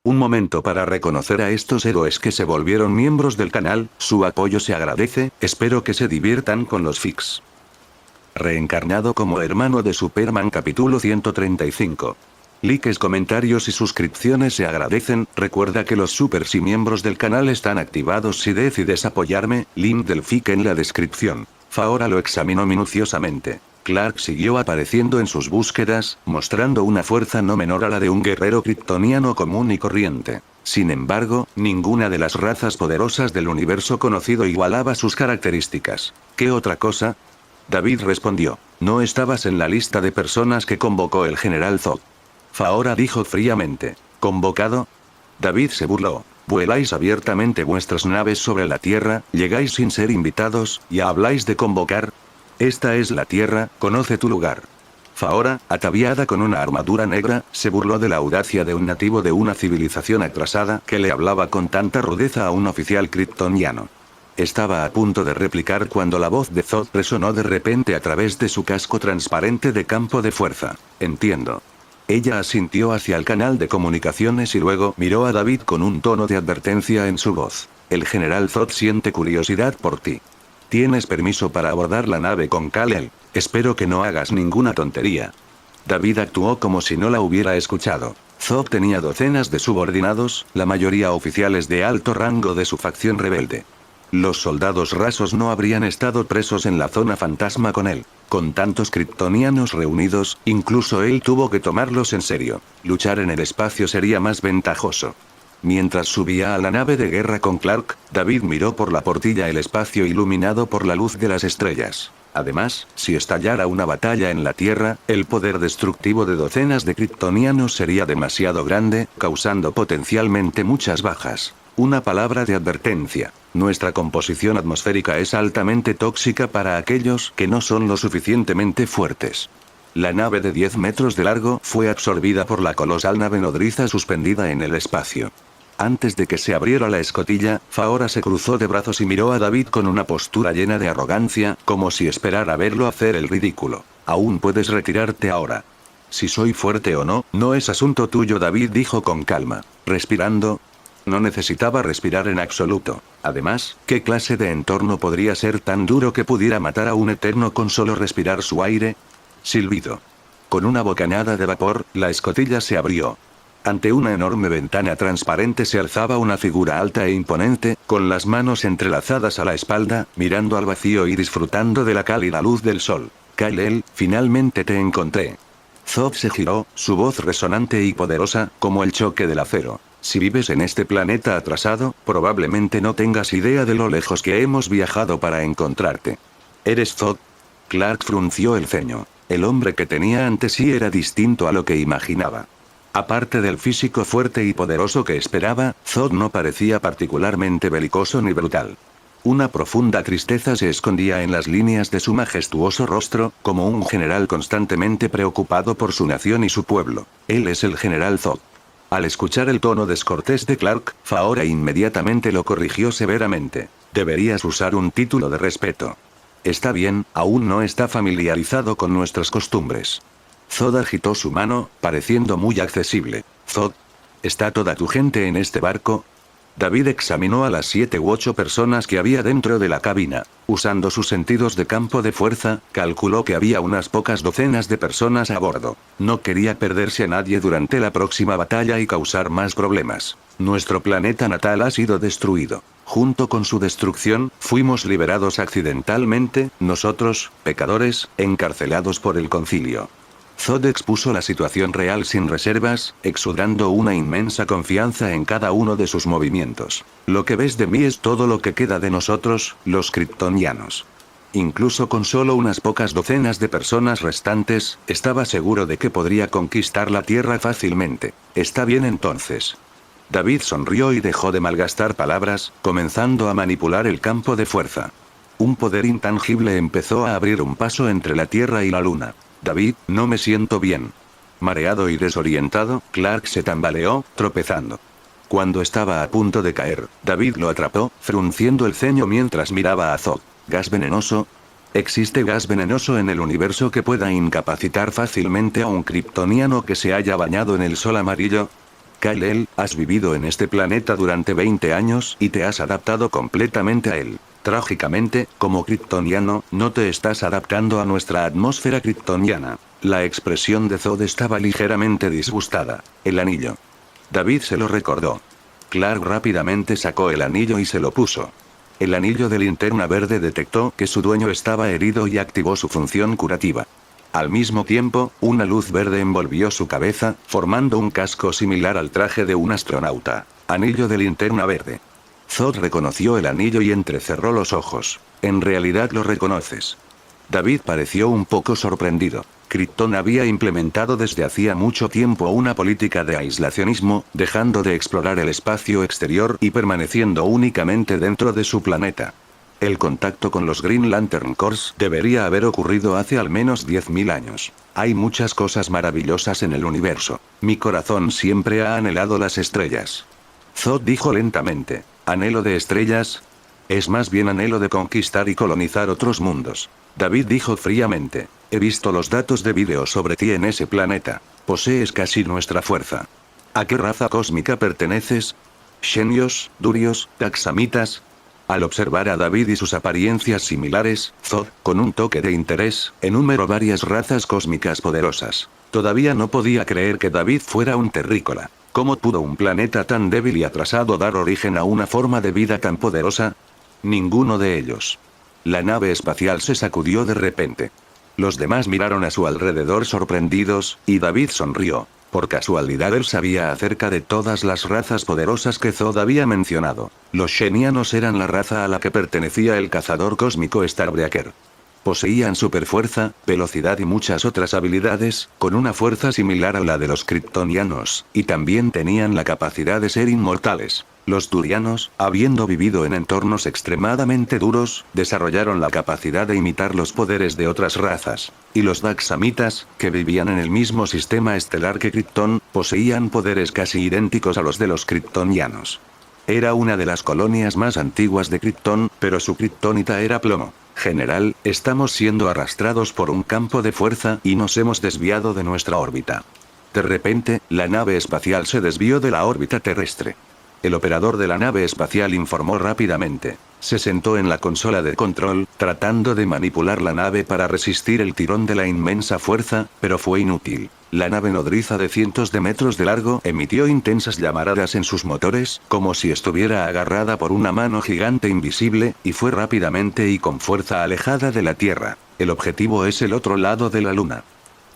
Un momento para reconocer a estos héroes que se volvieron miembros del canal, su apoyo se agradece, espero que se diviertan con los fics. Reencarnado como hermano de Superman capítulo 135. Likes, comentarios y suscripciones se agradecen, recuerda que los supers y miembros del canal están activados si decides apoyarme, link del fic en la descripción. Faora lo examinó minuciosamente. Clark siguió apareciendo en sus búsquedas, mostrando una fuerza no menor a la de un guerrero kryptoniano común y corriente. Sin embargo, ninguna de las razas poderosas del universo conocido igualaba sus características. ¿Qué otra cosa? David respondió. No estabas en la lista de personas que convocó el general Zod. Faora dijo fríamente. ¿Convocado? David se burló. Vueláis abiertamente vuestras naves sobre la Tierra, llegáis sin ser invitados, y habláis de convocar. Esta es la Tierra, conoce tu lugar. Faora, ataviada con una armadura negra, se burló de la audacia de un nativo de una civilización atrasada que le hablaba con tanta rudeza a un oficial kryptoniano. Estaba a punto de replicar cuando la voz de Zod resonó de repente a través de su casco transparente de campo de fuerza. Entiendo. Ella asintió hacia el canal de comunicaciones y luego miró a David con un tono de advertencia en su voz. El general Zod siente curiosidad por ti. Tienes permiso para abordar la nave con Kal-El. Espero que no hagas ninguna tontería. David actuó como si no la hubiera escuchado. Zod tenía docenas de subordinados, la mayoría oficiales de alto rango de su facción rebelde. Los soldados rasos no habrían estado presos en la zona fantasma con él. Con tantos kryptonianos reunidos, incluso él tuvo que tomarlos en serio. Luchar en el espacio sería más ventajoso. Mientras subía a la nave de guerra con Clark, David miró por la portilla el espacio iluminado por la luz de las estrellas. Además, si estallara una batalla en la Tierra, el poder destructivo de docenas de kryptonianos sería demasiado grande, causando potencialmente muchas bajas. Una palabra de advertencia. Nuestra composición atmosférica es altamente tóxica para aquellos que no son lo suficientemente fuertes. La nave de 10 metros de largo fue absorbida por la colosal nave nodriza suspendida en el espacio. Antes de que se abriera la escotilla, Faora se cruzó de brazos y miró a David con una postura llena de arrogancia, como si esperara verlo hacer el ridículo. Aún puedes retirarte ahora. Si soy fuerte o no, no es asunto tuyo, David dijo con calma. Respirando. No necesitaba respirar en absoluto. Además, ¿qué clase de entorno podría ser tan duro que pudiera matar a un eterno con solo respirar su aire? Silbido. Con una bocanada de vapor, la escotilla se abrió. Ante una enorme ventana transparente se alzaba una figura alta e imponente, con las manos entrelazadas a la espalda, mirando al vacío y disfrutando de la cálida luz del sol. Kal-El, finalmente te encontré. Zod se giró, su voz resonante y poderosa, como el choque del acero. Si vives en este planeta atrasado, probablemente no tengas idea de lo lejos que hemos viajado para encontrarte. ¿Eres Zod? Clark frunció el ceño. El hombre que tenía ante sí era distinto a lo que imaginaba. Aparte del físico fuerte y poderoso que esperaba, Zod no parecía particularmente belicoso ni brutal. Una profunda tristeza se escondía en las líneas de su majestuoso rostro, como un general constantemente preocupado por su nación y su pueblo. Él es el general Zod. Al escuchar el tono descortés de Clark, Faora inmediatamente lo corrigió severamente. Deberías usar un título de respeto. Está bien, aún no está familiarizado con nuestras costumbres. Zod agitó su mano, pareciendo muy accesible. Zod, ¿está toda tu gente en este barco? David examinó a las 7 u 8 personas que había dentro de la cabina. Usando sus sentidos de campo de fuerza, calculó que había unas pocas docenas de personas a bordo. No quería perderse a nadie durante la próxima batalla y causar más problemas. Nuestro planeta natal ha sido destruido. Junto con su destrucción, fuimos liberados accidentalmente, nosotros, pecadores, encarcelados por el concilio. Zod expuso la situación real sin reservas, exudando una inmensa confianza en cada uno de sus movimientos. Lo que ves de mí es todo lo que queda de nosotros, los kryptonianos. Incluso con solo unas pocas docenas de personas restantes, estaba seguro de que podría conquistar la Tierra fácilmente. Está bien entonces. David sonrió y dejó de malgastar palabras, comenzando a manipular el campo de fuerza. Un poder intangible empezó a abrir un paso entre la Tierra y la Luna. David, no me siento bien. Mareado y desorientado, Clark se tambaleó, tropezando. Cuando estaba a punto de caer, David lo atrapó, frunciendo el ceño mientras miraba a Zod. ¿Gas venenoso? ¿Existe gas venenoso en el universo que pueda incapacitar fácilmente a un kryptoniano que se haya bañado en el sol amarillo? Kal-El, has vivido en este planeta durante 20 años y te has adaptado completamente a él. Trágicamente, como kryptoniano, no te estás adaptando a nuestra atmósfera kryptoniana. La expresión de Zod estaba ligeramente disgustada. El anillo. David se lo recordó. Clark rápidamente sacó el anillo y se lo puso. El anillo de linterna verde detectó que su dueño estaba herido y activó su función curativa. Al mismo tiempo, una luz verde envolvió su cabeza, formando un casco similar al traje de un astronauta. Anillo de linterna verde. Zod reconoció el anillo y entrecerró los ojos. En realidad lo reconoces. David pareció un poco sorprendido. Krypton había implementado desde hacía mucho tiempo una política de aislacionismo, dejando de explorar el espacio exterior y permaneciendo únicamente dentro de su planeta. El contacto con los Green Lantern Corps debería haber ocurrido hace al menos 10.000 años. Hay muchas cosas maravillosas en el universo. Mi corazón siempre ha anhelado las estrellas. Zod dijo lentamente. ¿Anhelo de estrellas? Es más bien anhelo de conquistar y colonizar otros mundos. David dijo fríamente. He visto los datos de vídeo sobre ti en ese planeta. Posees casi nuestra fuerza. ¿A qué raza cósmica perteneces? ¿Xenios, Durios, Taxamitas? Al observar a David y sus apariencias similares, Zod, con un toque de interés, enumeró varias razas cósmicas poderosas. Todavía no podía creer que David fuera un terrícola. ¿Cómo pudo un planeta tan débil y atrasado dar origen a una forma de vida tan poderosa? Ninguno de ellos. La nave espacial se sacudió de repente. Los demás miraron a su alrededor sorprendidos, y David sonrió. Por casualidad él sabía acerca de todas las razas poderosas que Zod había mencionado. Los Xenianos eran la raza a la que pertenecía el cazador cósmico Starbreaker. Poseían superfuerza, velocidad y muchas otras habilidades, con una fuerza similar a la de los kryptonianos, y también tenían la capacidad de ser inmortales. Los Durianos, habiendo vivido en entornos extremadamente duros, desarrollaron la capacidad de imitar los poderes de otras razas. Y los Daxamitas, que vivían en el mismo sistema estelar que Krypton, poseían poderes casi idénticos a los de los kryptonianos. Era una de las colonias más antiguas de Krypton, pero su kriptonita era plomo. General, estamos siendo arrastrados por un campo de fuerza y nos hemos desviado de nuestra órbita. De repente, la nave espacial se desvió de la órbita terrestre. El operador de la nave espacial informó rápidamente. Se sentó en la consola de control, tratando de manipular la nave para resistir el tirón de la inmensa fuerza, pero fue inútil. La nave nodriza de cientos de metros de largo emitió intensas llamaradas en sus motores, como si estuviera agarrada por una mano gigante invisible, y fue rápidamente y con fuerza alejada de la Tierra. El objetivo es el otro lado de la Luna.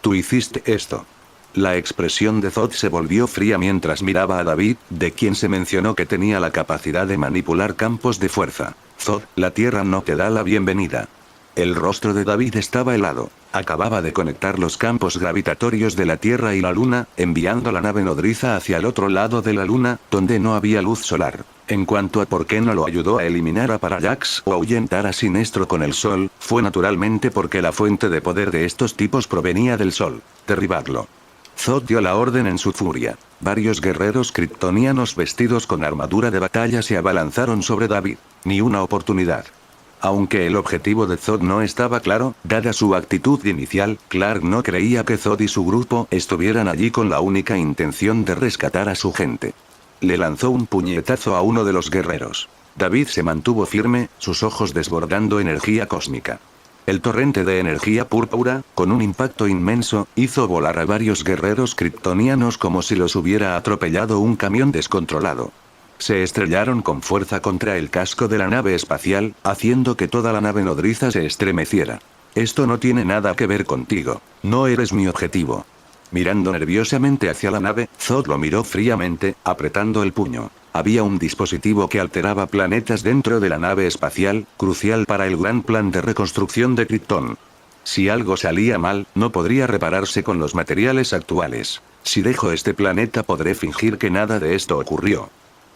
Tú hiciste esto. La expresión de Zod se volvió fría mientras miraba a David, de quien se mencionó que tenía la capacidad de manipular campos de fuerza. Zod, la Tierra no te da la bienvenida. El rostro de David estaba helado. Acababa de conectar los campos gravitatorios de la Tierra y la Luna, enviando la nave nodriza hacia el otro lado de la Luna, donde no había luz solar. En cuanto a por qué no lo ayudó a eliminar a Parallax o ahuyentar a Sinestro con el Sol, fue naturalmente porque la fuente de poder de estos tipos provenía del Sol. Derribarlo. Zod dio la orden en su furia. Varios guerreros kryptonianos vestidos con armadura de batalla se abalanzaron sobre David. Ni una oportunidad. Aunque el objetivo de Zod no estaba claro, dada su actitud inicial, Clark no creía que Zod y su grupo estuvieran allí con la única intención de rescatar a su gente. Le lanzó un puñetazo a uno de los guerreros. David se mantuvo firme, sus ojos desbordando energía cósmica. El torrente de energía púrpura, con un impacto inmenso, hizo volar a varios guerreros kryptonianos como si los hubiera atropellado un camión descontrolado. Se estrellaron con fuerza contra el casco de la nave espacial, haciendo que toda la nave nodriza se estremeciera. Esto no tiene nada que ver contigo. No eres mi objetivo. Mirando nerviosamente hacia la nave, Zod lo miró fríamente, apretando el puño. Había un dispositivo que alteraba planetas dentro de la nave espacial, crucial para el gran plan de reconstrucción de Krypton. Si algo salía mal, no podría repararse con los materiales actuales. Si dejo este planeta podré fingir que nada de esto ocurrió.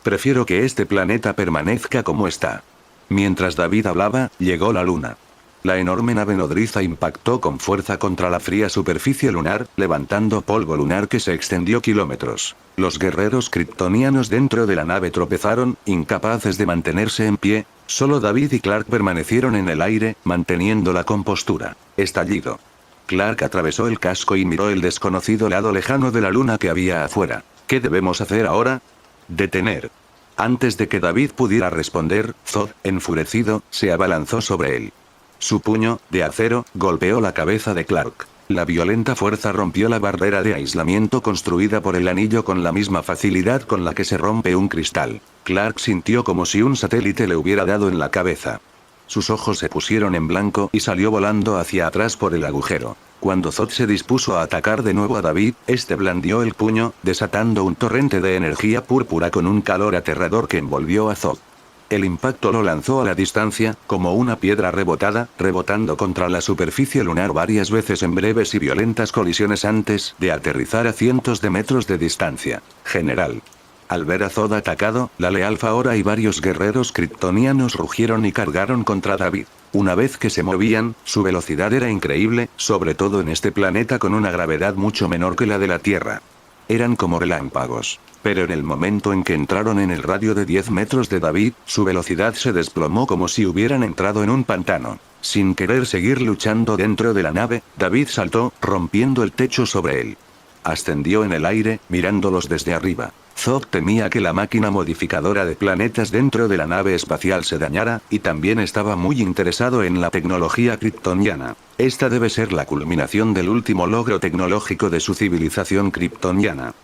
Prefiero que este planeta permanezca como está. Mientras David hablaba, llegó la luna. La enorme nave nodriza impactó con fuerza contra la fría superficie lunar, levantando polvo lunar que se extendió kilómetros. Los guerreros kryptonianos dentro de la nave tropezaron, incapaces de mantenerse en pie. Solo David y Clark permanecieron en el aire, manteniendo la compostura. Estallido. Clark atravesó el casco y miró el desconocido lado lejano de la luna que había afuera. ¿Qué debemos hacer ahora? Detener. Antes de que David pudiera responder, Zod, enfurecido, se abalanzó sobre él. Su puño, de acero, golpeó la cabeza de Clark. La violenta fuerza rompió la barrera de aislamiento construida por el anillo con la misma facilidad con la que se rompe un cristal. Clark sintió como si un satélite le hubiera dado en la cabeza. Sus ojos se pusieron en blanco y salió volando hacia atrás por el agujero. Cuando Zod se dispuso a atacar de nuevo a David, este blandió el puño, desatando un torrente de energía púrpura con un calor aterrador que envolvió a Zod. El impacto lo lanzó a la distancia, como una piedra rebotada, rebotando contra la superficie lunar varias veces en breves y violentas colisiones antes de aterrizar a cientos de metros de distancia. General. Al ver a Zod atacado, la Leal Faora y varios guerreros kryptonianos rugieron y cargaron contra David. Una vez que se movían, su velocidad era increíble, sobre todo en este planeta con una gravedad mucho menor que la de la Tierra. Eran como relámpagos. Pero en el momento en que entraron en el radio de 10 metros de David, su velocidad se desplomó como si hubieran entrado en un pantano. Sin querer seguir luchando dentro de la nave, David saltó, rompiendo el techo sobre él. Ascendió en el aire, mirándolos desde arriba. Zod temía que la máquina modificadora de planetas dentro de la nave espacial se dañara, y también estaba muy interesado en la tecnología kryptoniana. Esta debe ser la culminación del último logro tecnológico de su civilización kryptoniana.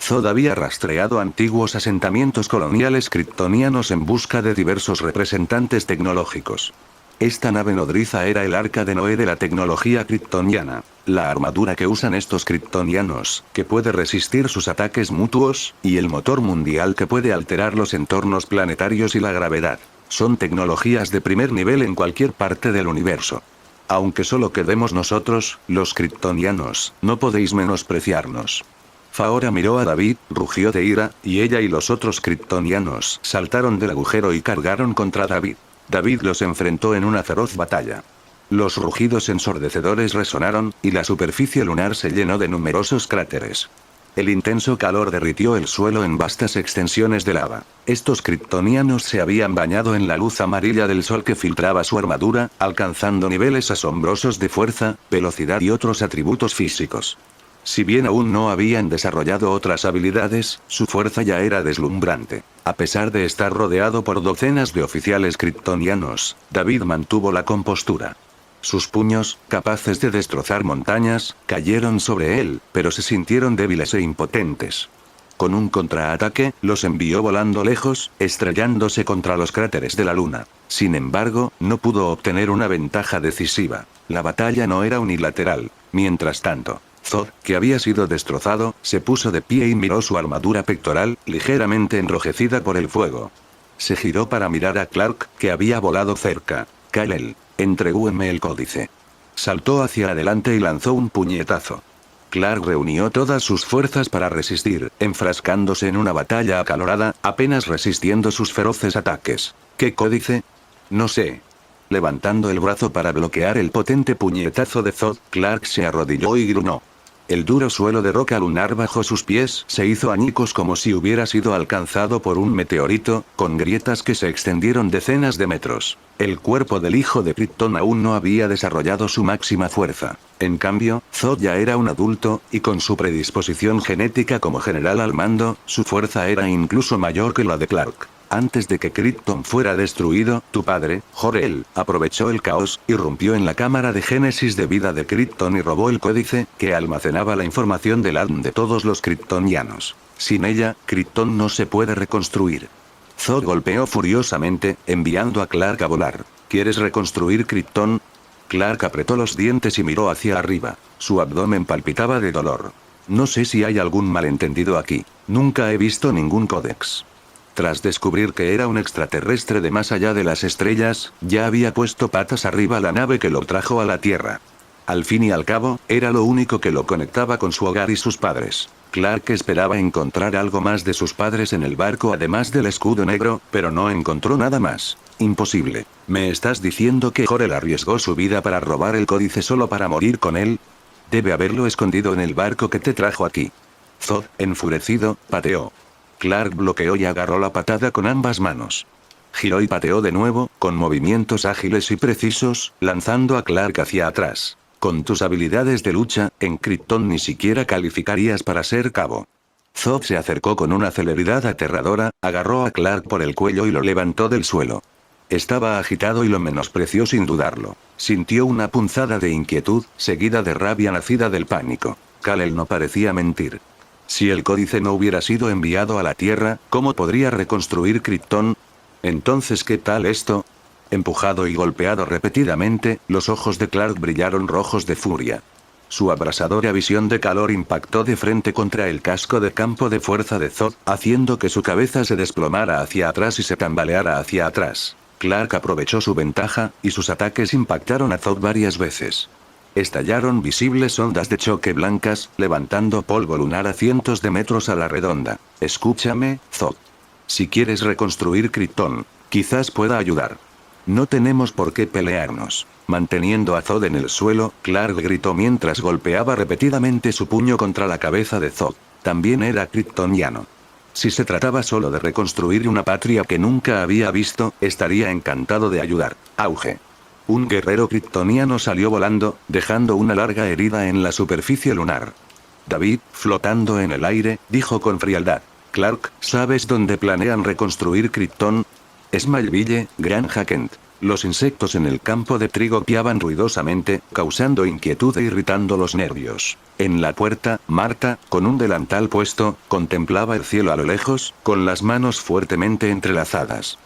Zod había rastreado antiguos asentamientos coloniales kryptonianos en busca de diversos representantes tecnológicos. Esta nave nodriza era el arca de Noé de la tecnología kryptoniana. La armadura que usan estos kryptonianos, que puede resistir sus ataques mutuos, y el motor mundial que puede alterar los entornos planetarios y la gravedad. Son tecnologías de primer nivel en cualquier parte del universo. Aunque solo quedemos nosotros, los kryptonianos, no podéis menospreciarnos. Faora miró a David, rugió de ira, y ella y los otros kryptonianos saltaron del agujero y cargaron contra David. David los enfrentó en una feroz batalla. Los rugidos ensordecedores resonaron, y la superficie lunar se llenó de numerosos cráteres. El intenso calor derritió el suelo en vastas extensiones de lava. Estos kryptonianos se habían bañado en la luz amarilla del sol que filtraba su armadura, alcanzando niveles asombrosos de fuerza, velocidad y otros atributos físicos. Si bien aún no habían desarrollado otras habilidades, su fuerza ya era deslumbrante. A pesar de estar rodeado por docenas de oficiales kryptonianos, David mantuvo la compostura. Sus puños, capaces de destrozar montañas, cayeron sobre él, pero se sintieron débiles e impotentes. Con un contraataque, los envió volando lejos, estrellándose contra los cráteres de la luna. Sin embargo, no pudo obtener una ventaja decisiva. La batalla no era unilateral. Mientras tanto, Zod, que había sido destrozado, se puso de pie y miró su armadura pectoral, ligeramente enrojecida por el fuego. Se giró para mirar a Clark, que había volado cerca. Kal-El, entregúeme el códice. Saltó hacia adelante y lanzó un puñetazo. Clark reunió todas sus fuerzas para resistir, enfrascándose en una batalla acalorada, apenas resistiendo sus feroces ataques. ¿Qué códice? No sé. Levantando el brazo para bloquear el potente puñetazo de Zod, Clark se arrodilló y gruñó. El duro suelo de roca lunar bajo sus pies se hizo añicos como si hubiera sido alcanzado por un meteorito, con grietas que se extendieron decenas de metros. El cuerpo del hijo de Krypton aún no había desarrollado su máxima fuerza. En cambio, Zod ya era un adulto, y con su predisposición genética como general al mando, su fuerza era incluso mayor que la de Clark. Antes de que Krypton fuera destruido, tu padre, Jor-El, aprovechó el caos, irrumpió en la cámara de génesis de vida de Krypton y robó el códice, que almacenaba la información del ADN de todos los kryptonianos. Sin ella, Krypton no se puede reconstruir. Zod golpeó furiosamente, enviando a Clark a volar. ¿Quieres reconstruir Krypton? Clark apretó los dientes y miró hacia arriba. Su abdomen palpitaba de dolor. No sé si hay algún malentendido aquí. Nunca he visto ningún códex. Tras descubrir que era un extraterrestre de más allá de las estrellas, ya había puesto patas arriba la nave que lo trajo a la Tierra. Al fin y al cabo, era lo único que lo conectaba con su hogar y sus padres. Clark esperaba encontrar algo más de sus padres en el barco además del escudo negro, pero no encontró nada más. Imposible. ¿Me estás diciendo que Jor-El arriesgó su vida para robar el códice solo para morir con él? Debe haberlo escondido en el barco que te trajo aquí. Zod, enfurecido, pateó. Clark bloqueó y agarró la patada con ambas manos. Giró y pateó de nuevo, con movimientos ágiles y precisos, lanzando a Clark hacia atrás. Con tus habilidades de lucha, en Krypton ni siquiera calificarías para ser cabo. Zod se acercó con una celeridad aterradora, agarró a Clark por el cuello y lo levantó del suelo. Estaba agitado y lo menospreció sin dudarlo. Sintió una punzada de inquietud, seguida de rabia nacida del pánico. Kal-El no parecía mentir. Si el códice no hubiera sido enviado a la Tierra, ¿cómo podría reconstruir Krypton? Entonces, ¿qué tal esto? Empujado y golpeado repetidamente, los ojos de Clark brillaron rojos de furia. Su abrasadora visión de calor impactó de frente contra el casco de campo de fuerza de Zod, haciendo que su cabeza se desplomara hacia atrás y se tambaleara hacia atrás. Clark aprovechó su ventaja, y sus ataques impactaron a Zod varias veces. Estallaron visibles ondas de choque blancas, levantando polvo lunar a cientos de metros a la redonda. Escúchame, Zod. Si quieres reconstruir Krypton, quizás pueda ayudar. No tenemos por qué pelearnos. Manteniendo a Zod en el suelo, Clark gritó mientras golpeaba repetidamente su puño contra la cabeza de Zod. También era kryptoniano. Si se trataba solo de reconstruir una patria que nunca había visto, estaría encantado de ayudar. Auge. Un guerrero kryptoniano salió volando, dejando una larga herida en la superficie lunar. David, flotando en el aire, dijo con frialdad. Clark, ¿sabes dónde planean reconstruir Krypton? Smallville, Granja Kent. Los insectos en el campo de trigo piaban ruidosamente, causando inquietud e irritando los nervios. En la puerta, Marta, con un delantal puesto, contemplaba el cielo a lo lejos, con las manos fuertemente entrelazadas.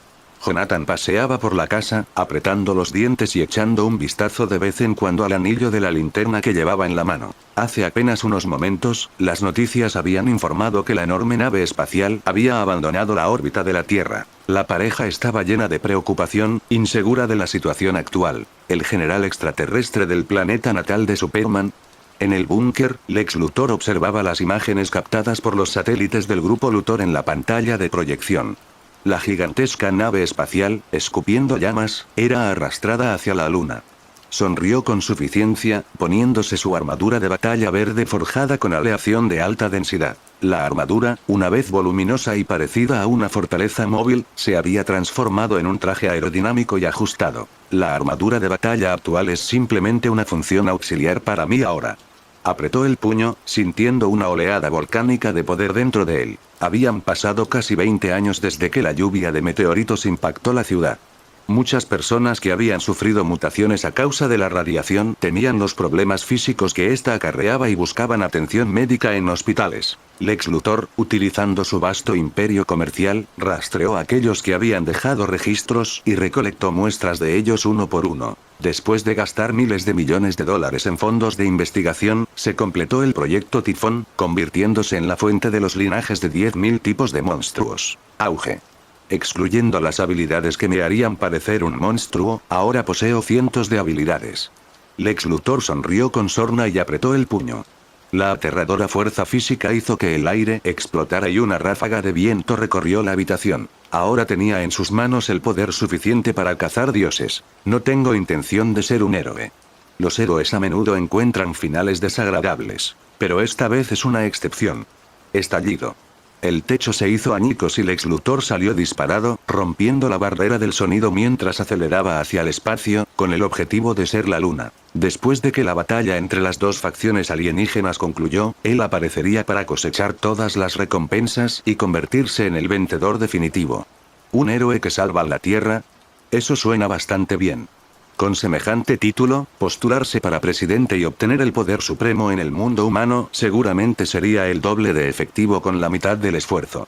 Jonathan paseaba por la casa, apretando los dientes y echando un vistazo de vez en cuando al anillo de la linterna que llevaba en la mano. Hace apenas unos momentos, las noticias habían informado que la enorme nave espacial había abandonado la órbita de la Tierra. La pareja estaba llena de preocupación, insegura de la situación actual. El general extraterrestre del planeta natal de Superman. En el búnker, Lex Luthor observaba las imágenes captadas por los satélites del grupo Luthor en la pantalla de proyección. La gigantesca nave espacial, escupiendo llamas, era arrastrada hacia la luna. Sonrió con suficiencia, poniéndose su armadura de batalla verde forjada con aleación de alta densidad. La armadura, una vez voluminosa y parecida a una fortaleza móvil, se había transformado en un traje aerodinámico y ajustado. La armadura de batalla actual es simplemente una función auxiliar para mí ahora. Apretó el puño, sintiendo una oleada volcánica de poder dentro de él. Habían pasado casi 20 años desde que la lluvia de meteoritos impactó la ciudad. Muchas personas que habían sufrido mutaciones a causa de la radiación temían los problemas físicos que ésta acarreaba y buscaban atención médica en hospitales. Lex Luthor, utilizando su vasto imperio comercial, rastreó a aquellos que habían dejado registros y recolectó muestras de ellos uno por uno. Después de gastar miles de millones de dólares en fondos de investigación, se completó el proyecto Tifón, convirtiéndose en la fuente de los linajes de 10.000 tipos de monstruos. Auge. Excluyendo las habilidades que me harían parecer un monstruo, ahora poseo cientos de habilidades. Lex Luthor sonrió con sorna y apretó el puño. La aterradora fuerza física hizo que el aire explotara y una ráfaga de viento recorrió la habitación. Ahora tenía en sus manos el poder suficiente para cazar dioses. No tengo intención de ser un héroe. Los héroes a menudo encuentran finales desagradables. Pero esta vez es una excepción. Estallido. El techo se hizo añicos y Lex Luthor salió disparado, rompiendo la barrera del sonido mientras aceleraba hacia el espacio, con el objetivo de ser la luna. Después de que la batalla entre las dos facciones alienígenas concluyó, él aparecería para cosechar todas las recompensas y convertirse en el vencedor definitivo. ¿Un héroe que salva la Tierra? Eso suena bastante bien. Con semejante título, postularse para presidente y obtener el poder supremo en el mundo humano seguramente sería el doble de efectivo con la mitad del esfuerzo.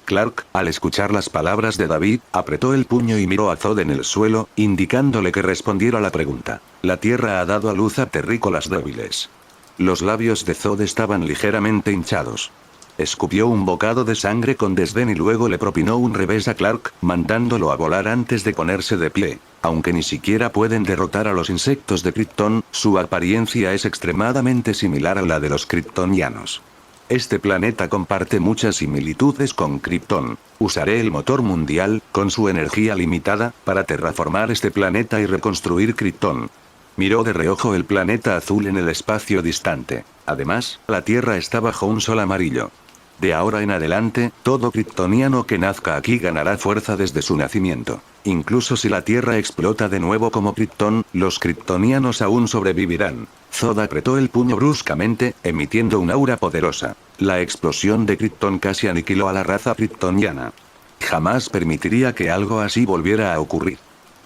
Clark, al escuchar las palabras de David, apretó el puño y miró a Zod en el suelo, indicándole que respondiera la pregunta. La Tierra ha dado a luz a terrícolas débiles. Los labios de Zod estaban ligeramente hinchados. Escupió un bocado de sangre con desdén y luego le propinó un revés a Clark, mandándolo a volar antes de ponerse de pie. Aunque ni siquiera pueden derrotar a los insectos de Krypton, su apariencia es extremadamente similar a la de los kryptonianos. Este planeta comparte muchas similitudes con Krypton. Usaré el motor mundial, con su energía limitada, para terraformar este planeta y reconstruir Krypton. Miró de reojo el planeta azul en el espacio distante. Además, la Tierra está bajo un sol amarillo. De ahora en adelante, todo kryptoniano que nazca aquí ganará fuerza desde su nacimiento. Incluso si la Tierra explota de nuevo como Krypton, los kryptonianos aún sobrevivirán. Zod apretó el puño bruscamente, emitiendo un aura poderosa. La explosión de Krypton casi aniquiló a la raza kryptoniana. Jamás permitiría que algo así volviera a ocurrir.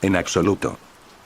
En absoluto.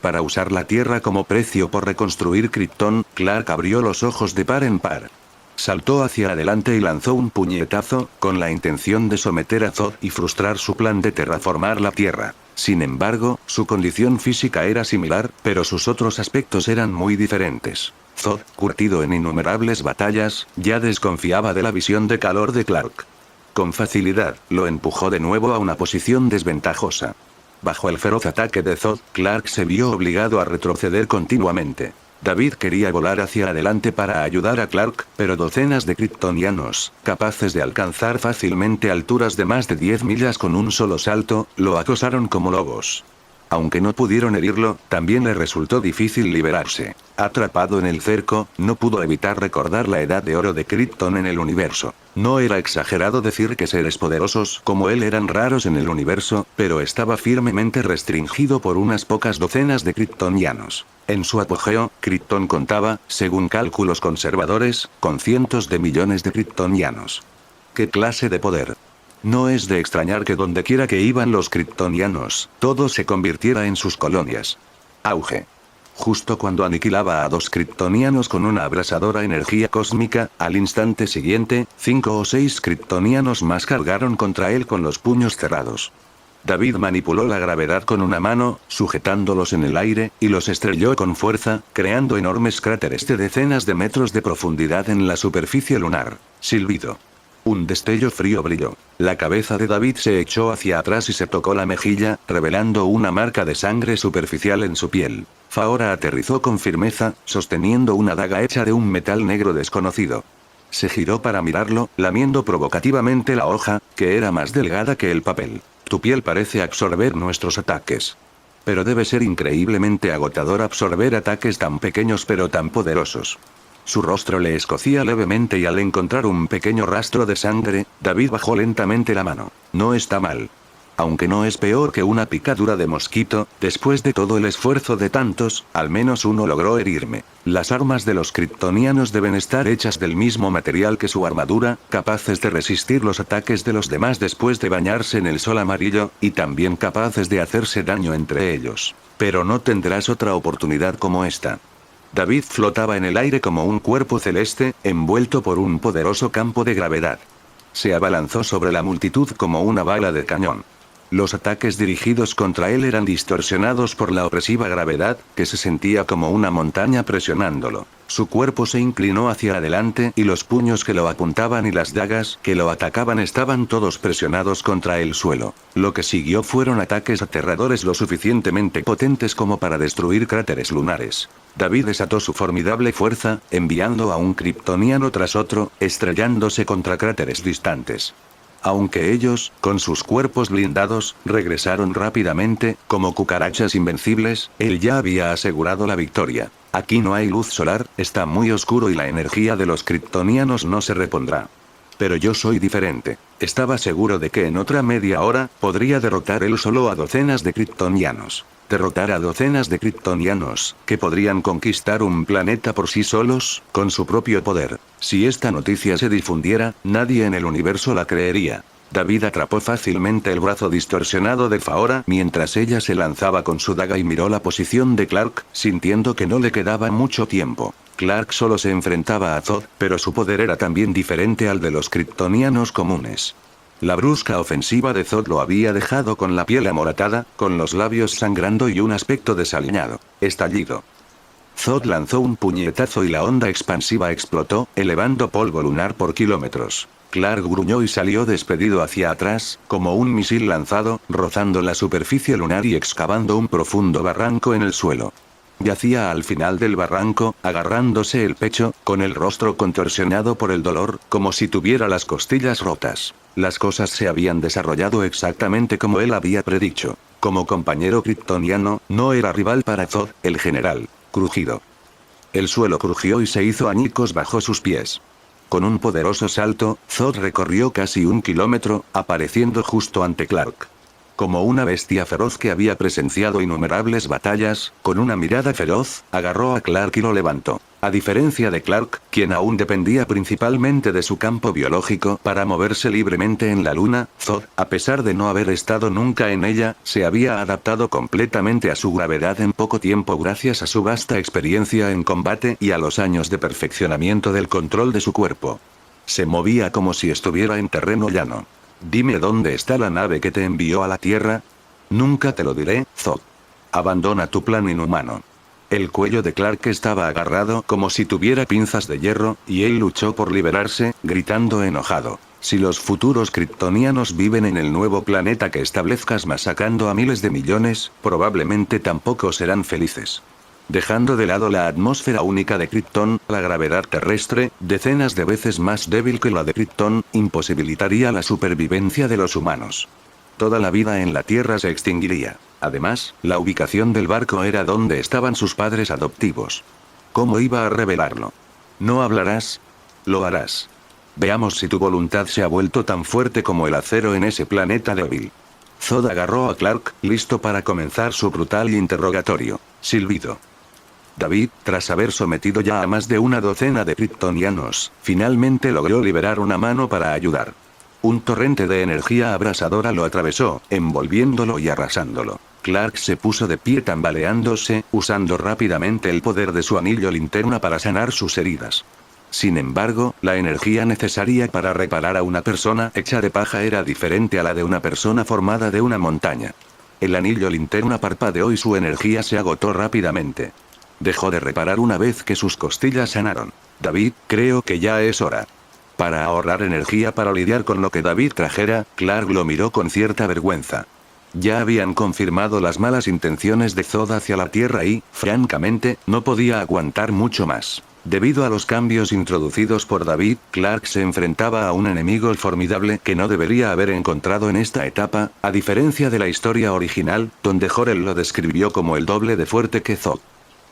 Para usar la Tierra como precio por reconstruir Krypton, Clark abrió los ojos de par en par. Saltó hacia adelante y lanzó un puñetazo, con la intención de someter a Zod y frustrar su plan de terraformar la Tierra. Sin embargo, su condición física era similar, pero sus otros aspectos eran muy diferentes. Zod, curtido en innumerables batallas, ya desconfiaba de la visión de calor de Clark. Con facilidad, lo empujó de nuevo a una posición desventajosa. Bajo el feroz ataque de Zod, Clark se vio obligado a retroceder continuamente. David quería volar hacia adelante para ayudar a Clark, pero docenas de kryptonianos, capaces de alcanzar fácilmente alturas de más de 10 millas con un solo salto, lo acosaron como lobos. Aunque no pudieron herirlo, también le resultó difícil liberarse. Atrapado en el cerco, no pudo evitar recordar la edad de oro de Krypton en el universo. No era exagerado decir que seres poderosos como él eran raros en el universo, pero estaba firmemente restringido por unas pocas docenas de kryptonianos. En su apogeo, Krypton contaba, según cálculos conservadores, con cientos de millones de kryptonianos. ¿Qué clase de poder? No es de extrañar que dondequiera que iban los kryptonianos, todo se convirtiera en sus colonias. Auge. Justo cuando aniquilaba a 2 kryptonianos con una abrasadora energía cósmica, al instante siguiente, 5 o 6 kryptonianos más cargaron contra él con los puños cerrados. David manipuló la gravedad con una mano, sujetándolos en el aire, y los estrelló con fuerza, creando enormes cráteres de decenas de metros de profundidad en la superficie lunar. Silbido. Un destello frío brilló. La cabeza de David se echó hacia atrás y se tocó la mejilla, revelando una marca de sangre superficial en su piel. Faora aterrizó con firmeza, sosteniendo una daga hecha de un metal negro desconocido. Se giró para mirarlo, lamiendo provocativamente la hoja, que era más delgada que el papel. Tu piel parece absorber nuestros ataques. Pero debe ser increíblemente agotador absorber ataques tan pequeños pero tan poderosos. Su rostro le escocía levemente y al encontrar un pequeño rastro de sangre, David bajó lentamente la mano. No está mal. Aunque no es peor que una picadura de mosquito, después de todo el esfuerzo de tantos, al menos uno logró herirme. Las armas de los kryptonianos deben estar hechas del mismo material que su armadura, capaces de resistir los ataques de los demás después de bañarse en el sol amarillo, y también capaces de hacerse daño entre ellos. Pero no tendrás otra oportunidad como esta. David flotaba en el aire como un cuerpo celeste, envuelto por un poderoso campo de gravedad. Se abalanzó sobre la multitud como una bala de cañón. Los ataques dirigidos contra él eran distorsionados por la opresiva gravedad, que se sentía como una montaña presionándolo. Su cuerpo se inclinó hacia adelante y los puños que lo apuntaban y las dagas que lo atacaban estaban todos presionados contra el suelo. Lo que siguió fueron ataques aterradores lo suficientemente potentes como para destruir cráteres lunares. David desató su formidable fuerza, enviando a un kryptoniano tras otro, estrellándose contra cráteres distantes. Aunque ellos, con sus cuerpos blindados, regresaron rápidamente, como cucarachas invencibles, él ya había asegurado la victoria. Aquí no hay luz solar, está muy oscuro y la energía de los kryptonianos no se repondrá. Pero yo soy diferente. Estaba seguro de que en otra media hora, podría derrotar él solo a docenas de kryptonianos. Derrotar a docenas de kryptonianos, que podrían conquistar un planeta por sí solos, con su propio poder. Si esta noticia se difundiera, nadie en el universo la creería. David atrapó fácilmente el brazo distorsionado de Faora mientras ella se lanzaba con su daga y miró la posición de Clark, sintiendo que no le quedaba mucho tiempo. Clark solo se enfrentaba a Zod, pero su poder era también diferente al de los kryptonianos comunes. La brusca ofensiva de Zod lo había dejado con la piel amoratada, con los labios sangrando y un aspecto desaliñado. Estallido. Zod lanzó un puñetazo y la onda expansiva explotó, elevando polvo lunar por kilómetros. Clark gruñó y salió despedido hacia atrás, como un misil lanzado, rozando la superficie lunar y excavando un profundo barranco en el suelo. Yacía al final del barranco, agarrándose el pecho, con el rostro contorsionado por el dolor, como si tuviera las costillas rotas. Las cosas se habían desarrollado exactamente como él había predicho. Como compañero kryptoniano, no era rival para Zod, el general. Crujido. El suelo crujió y se hizo añicos bajo sus pies. Con un poderoso salto, Zod recorrió casi 1 kilómetro, apareciendo justo ante Clark. Como una bestia feroz que había presenciado innumerables batallas, con una mirada feroz, agarró a Clark y lo levantó. A diferencia de Clark, quien aún dependía principalmente de su campo biológico para moverse libremente en la luna, Zod, a pesar de no haber estado nunca en ella, se había adaptado completamente a su gravedad en poco tiempo gracias a su vasta experiencia en combate y a los años de perfeccionamiento del control de su cuerpo. Se movía como si estuviera en terreno llano. Dime dónde está la nave que te envió a la Tierra. Nunca te lo diré, Zod. Abandona tu plan inhumano. El cuello de Clark estaba agarrado como si tuviera pinzas de hierro, y él luchó por liberarse, gritando enojado. Si los futuros kryptonianos viven en el nuevo planeta que establezcas masacrando a miles de millones, probablemente tampoco serán felices. Dejando de lado la atmósfera única de Krypton, la gravedad terrestre, decenas de veces más débil que la de Krypton, imposibilitaría la supervivencia de los humanos. Toda la vida en la Tierra se extinguiría. Además, la ubicación del barco era donde estaban sus padres adoptivos. ¿Cómo iba a revelarlo? ¿No hablarás? Lo harás. Veamos si tu voluntad se ha vuelto tan fuerte como el acero en ese planeta débil. Zod agarró a Clark, listo para comenzar su brutal interrogatorio. Silbido. David, tras haber sometido ya a más de una docena de kryptonianos, finalmente logró liberar una mano para ayudar. Un torrente de energía abrasadora lo atravesó, envolviéndolo y arrasándolo. Clark se puso de pie tambaleándose, usando rápidamente el poder de su anillo linterna para sanar sus heridas. Sin embargo, la energía necesaria para reparar a una persona hecha de paja era diferente a la de una persona formada de una montaña. El anillo linterna parpadeó y su energía se agotó rápidamente. Dejó de reparar una vez que sus costillas sanaron. David, creo que ya es hora. Para ahorrar energía para lidiar con lo que David trajera, Clark lo miró con cierta vergüenza. Ya habían confirmado las malas intenciones de Zod hacia la Tierra y, francamente, no podía aguantar mucho más. Debido a los cambios introducidos por David, Clark se enfrentaba a un enemigo formidable que no debería haber encontrado en esta etapa, a diferencia de la historia original, donde Jor-El lo describió como el doble de fuerte que Zod.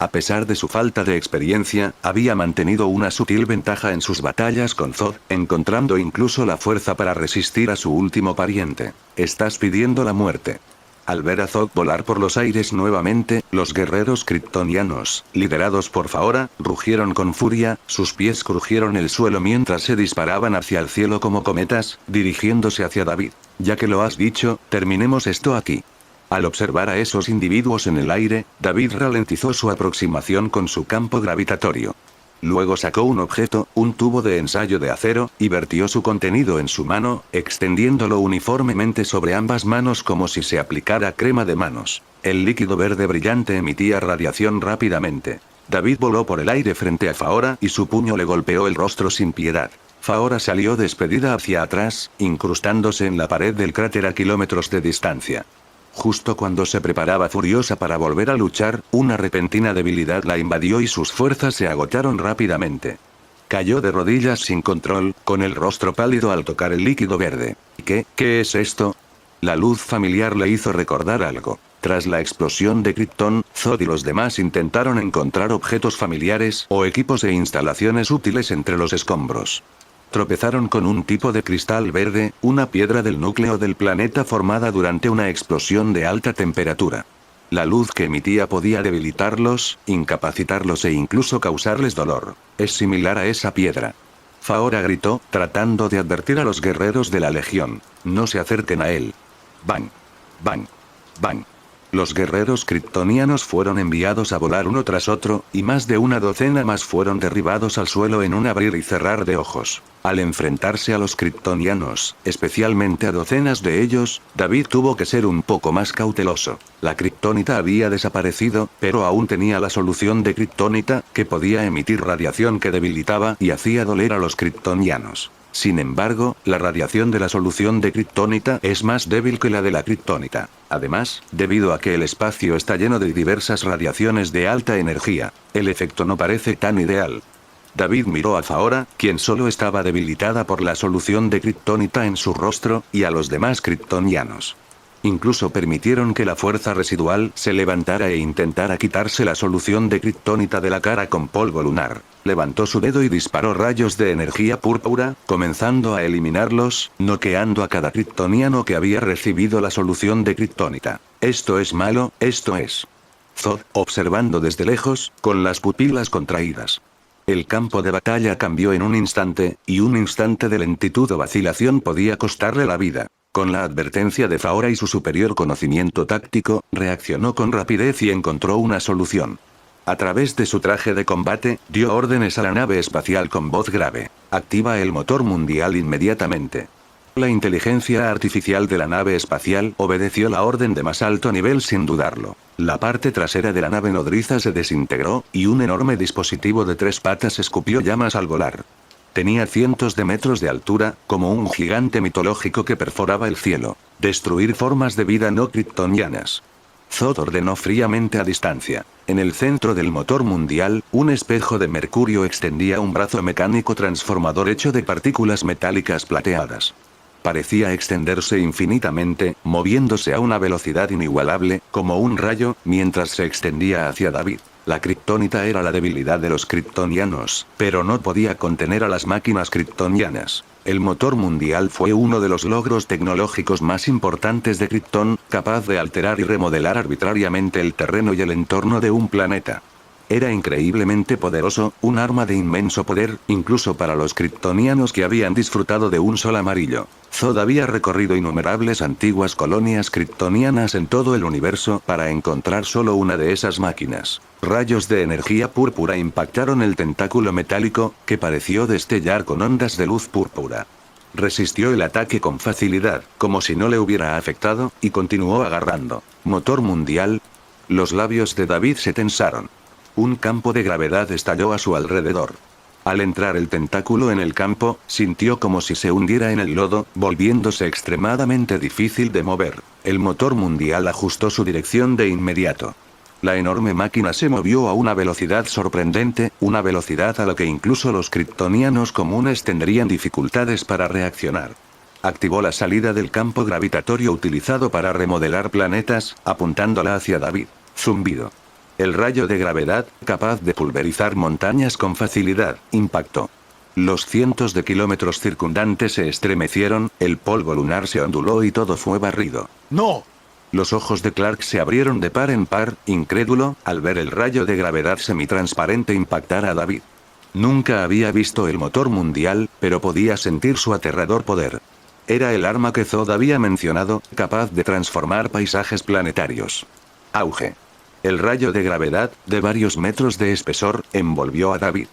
A pesar de su falta de experiencia, había mantenido una sutil ventaja en sus batallas con Zod, encontrando incluso la fuerza para resistir a su último pariente. Estás pidiendo la muerte. Al ver a Zod volar por los aires nuevamente, los guerreros kryptonianos, liderados por Faora, rugieron con furia, sus pies crujieron el suelo mientras se disparaban hacia el cielo como cometas, dirigiéndose hacia David. Ya que lo has dicho, terminemos esto aquí. Al observar a esos individuos en el aire, David ralentizó su aproximación con su campo gravitatorio. Luego sacó un objeto, un tubo de ensayo de acero, y vertió su contenido en su mano, extendiéndolo uniformemente sobre ambas manos como si se aplicara crema de manos. El líquido verde brillante emitía radiación rápidamente. David voló por el aire frente a Faora y su puño le golpeó el rostro sin piedad. Faora salió despedida hacia atrás, incrustándose en la pared del cráter a kilómetros de distancia. Justo cuando se preparaba furiosa para volver a luchar, una repentina debilidad la invadió y sus fuerzas se agotaron rápidamente. Cayó de rodillas sin control, con el rostro pálido al tocar el líquido verde. ¿Qué es esto? La luz familiar le hizo recordar algo. Tras la explosión de Krypton, Zod y los demás intentaron encontrar objetos familiares o equipos e instalaciones útiles entre los escombros. Tropezaron con un tipo de cristal verde, una piedra del núcleo del planeta formada durante una explosión de alta temperatura. La luz que emitía podía debilitarlos, incapacitarlos e incluso causarles dolor. Es similar a esa piedra. Faora gritó, tratando de advertir a los guerreros de la Legión. No se acerquen a él. Bang. Bang. Bang. Los guerreros kryptonianos fueron enviados a volar uno tras otro, y más de una docena más fueron derribados al suelo en un abrir y cerrar de ojos. Al enfrentarse a los kryptonianos, especialmente a docenas de ellos, David tuvo que ser un poco más cauteloso. La kriptonita había desaparecido, pero aún tenía la solución de kriptonita, que podía emitir radiación que debilitaba y hacía doler a los kryptonianos. Sin embargo, la radiación de la solución de kriptonita es más débil que la de la kriptonita. Además, debido a que el espacio está lleno de diversas radiaciones de alta energía, el efecto no parece tan ideal. David miró a Faora, quien solo estaba debilitada por la solución de kriptonita en su rostro, y a los demás kryptonianos. Incluso permitieron que la fuerza residual se levantara e intentara quitarse la solución de kriptonita de la cara con polvo lunar. Levantó su dedo y disparó rayos de energía púrpura, comenzando a eliminarlos, noqueando a cada kriptoniano que había recibido la solución de kriptonita. Esto es malo, esto es. Zod, observando desde lejos, con las pupilas contraídas. El campo de batalla cambió en un instante, y un instante de lentitud o vacilación podía costarle la vida. Con la advertencia de Faora y su superior conocimiento táctico, reaccionó con rapidez y encontró una solución. A través de su traje de combate, dio órdenes a la nave espacial con voz grave. Activa el motor mundial inmediatamente. La inteligencia artificial de la nave espacial obedeció la orden de más alto nivel sin dudarlo. La parte trasera de la nave nodriza se desintegró, y un enorme dispositivo de 3 patas escupió llamas al volar. Tenía cientos de metros de altura, como un gigante mitológico que perforaba el cielo. Destruir formas de vida no kryptonianas. Zod ordenó fríamente a distancia. En el centro del motor mundial, un espejo de mercurio extendía un brazo mecánico transformador hecho de partículas metálicas plateadas. Parecía extenderse infinitamente, moviéndose a una velocidad inigualable, como un rayo, mientras se extendía hacia David. La kriptonita era la debilidad de los kryptonianos, pero no podía contener a las máquinas kryptonianas. El motor mundial fue uno de los logros tecnológicos más importantes de Krypton, capaz de alterar y remodelar arbitrariamente el terreno y el entorno de un planeta. Era increíblemente poderoso, un arma de inmenso poder, incluso para los kryptonianos que habían disfrutado de un sol amarillo. Zod había recorrido innumerables antiguas colonias kryptonianas en todo el universo para encontrar solo una de esas máquinas. Rayos de energía púrpura impactaron el tentáculo metálico, que pareció destellar con ondas de luz púrpura. Resistió el ataque con facilidad, como si no le hubiera afectado, y continuó agarrando. Motor mundial. Los labios de David se tensaron. Un campo de gravedad estalló a su alrededor. Al entrar el tentáculo en el campo, sintió como si se hundiera en el lodo, volviéndose extremadamente difícil de mover. El motor mundial ajustó su dirección de inmediato. La enorme máquina se movió a una velocidad sorprendente, una velocidad a la que incluso los kryptonianos comunes tendrían dificultades para reaccionar. Activó la salida del campo gravitatorio utilizado para remodelar planetas, apuntándola hacia David. Zumbido. El rayo de gravedad, capaz de pulverizar montañas con facilidad, impactó. Los cientos de kilómetros circundantes se estremecieron, el polvo lunar se onduló y todo fue barrido. ¡No! Los ojos de Clark se abrieron de par en par, incrédulo, al ver el rayo de gravedad semitransparente impactar a David. Nunca había visto el motor mundial, pero podía sentir su aterrador poder. Era el arma que Zod había mencionado, capaz de transformar paisajes planetarios. Auge. El rayo de gravedad, de varios metros de espesor, envolvió a David.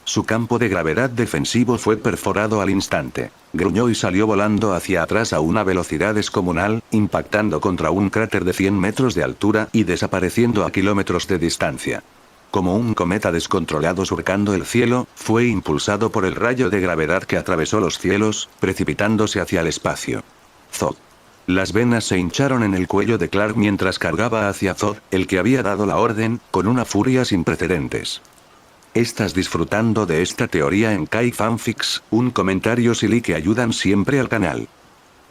Su campo de gravedad defensivo fue perforado al instante. Gruñó y salió volando hacia atrás a una velocidad descomunal, impactando contra un cráter de 100 metros de altura y desapareciendo a kilómetros de distancia. Como un cometa descontrolado surcando el cielo, fue impulsado por el rayo de gravedad que atravesó los cielos, precipitándose hacia el espacio. Zod. Las venas se hincharon en el cuello de Clark mientras cargaba hacia Zod, el que había dado la orden, con una furia sin precedentes. ¿Estás disfrutando de esta teoría en Kai Fanfics? Un comentario silly que ayudan siempre al canal.